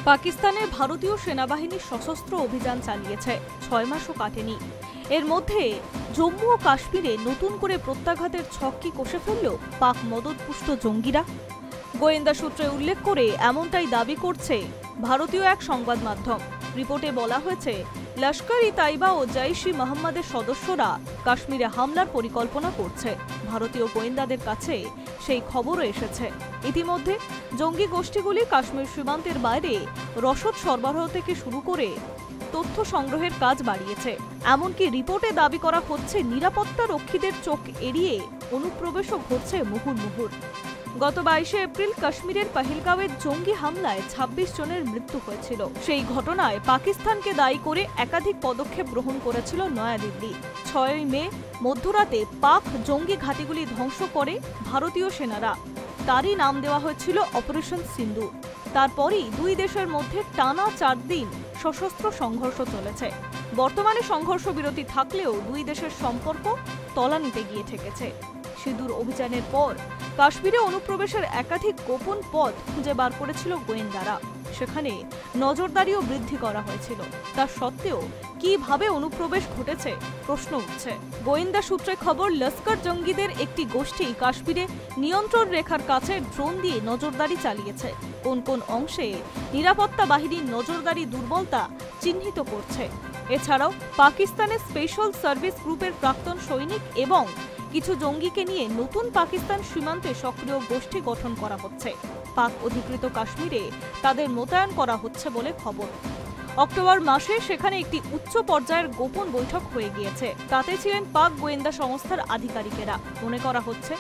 পাকিস্তানে ভারতীয় সেনাবাহিনী সশস্ত্র অভিযান চালিয়েছে, ৬ মাসও কাটেনি। এর মধ্যে জম্মু ও কাশ্মীরে নতুন করে প্রত্যাঘাতের ছক্কি কষে ফেলল পাক মদতপুষ্ট জঙ্গিরা। গোয়েন্দা সূত্রে উল্লেখ করে এমনটাই দাবি করছে ভারতীয় এক সংবাদ মাধ্যম। রিপোর্টে বলা হয়েছে, লস্কর-ই-তাইবা ও জৈশ-ই-মোহাম্মদের সদস্যরা কাশ্মীরে হামলার পরিকল্পনা করছে। ভারতীয় গোয়েন্দাদের কাছে সেই খবরও এসেছে। ইতিমধ্যে জঙ্গি গোষ্ঠীগুলি কাশ্মীর সীমান্তের বাইরে রসদ সরবরাহ থেকে শুরু করে তথ্য সংগ্রহের কাজ বাড়িয়েছে। এমনকি রিপোর্টে দাবি করা হচ্ছে নিরাপত্তা রক্ষীদের চোখ এড়িয়ে অনুপ্রবেশও ঘটছে মুহুর্মুহুর। গত 22 এপ্রিল কাশ্মীরের পহেলগাঁওয়ের জঙ্গি হামলায় 26 জনের মৃত্যু হয়েছিল। সেই ঘটনায় পাকিস্তানকে দায়ী করে একাধিক পদক্ষেপ গ্রহণ করেছিল নয়াদিল্লি। 6 মে মধ্যরাতে পাক জঙ্গি ঘাঁটিগুলি ধ্বংস করে ভারতীয় সেনারা। তারই নাম দেওয়া হয়েছিল অপারেশন সিন্দুর। তারপরই দুই দেশের মধ্যে টানা 4 দিন সশস্ত্র সংঘর্ষ চলেছে। বর্তমানে সংঘর্ষ বিরতি থাকলেও দুই দেশের সম্পর্ক তলানিতে গিয়ে ঠেকেছে। সিঁদুর অভিযানের পর কাশ্মীরে অনুপ্রবেশের একাধিক গোপন পথ খুঁজে বার করেছিল গোয়েন্দারা। সেখানে নজরদারিও বৃদ্ধি করা হয়েছিল। তা সত্ত্বেও কিভাবে অনুপ্রবেশ ঘটেছে প্রশ্ন উঠছে। গোয়েন্দা সূত্রে খবর, লস্কর জঙ্গিদের একটি গোষ্ঠী কাশ্মীরে নিয়ন্ত্রণ রেখার কাছে ড্রোন দিয়ে নজরদারি চালিয়েছে। কোন কোন অংশে নিরাপত্তা বাহিনীর নজরদারি দুর্বলতা চিহ্নিত করছে। এছাড়াও পাকিস্তানের স্পেশাল সার্ভিস গ্রুপের প্রাক্তন সৈনিক এবং কিছু জঙ্গিকে নিয়ে নতুন পাকিস্তান সীমান্তে সক্রিয় গোষ্ঠী গঠন করা হচ্ছে। পাক অধিকৃত কাশ্মীরে তাদের মোতায়েন করা হচ্ছে বলে খবর। অক্টোবর মাসে সেখানে একটি উচ্চ পর্যায়ের গোপন বৈঠক হয়ে গিয়েছে। তাতে ছিলেন পাক গোয়েন্দা সংস্থার আধিকারিকেরা। মনে করা হচ্ছে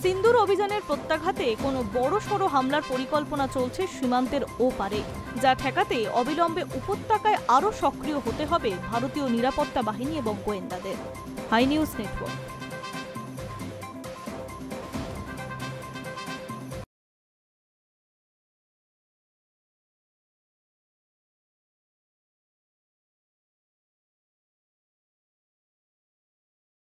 সিন্দুর অভিযানের প্রত্যাঘাতে কোনো বড়সড় হামলার পরিকল্পনা চলছে সীমান্তের ওপারে, যা ঠেকাতে অবিলম্বে উপত্যকায় আরও সক্রিয় হতে হবে ভারতীয় নিরাপত্তা বাহিনী এবং গোয়েন্দাদের। Hi news network.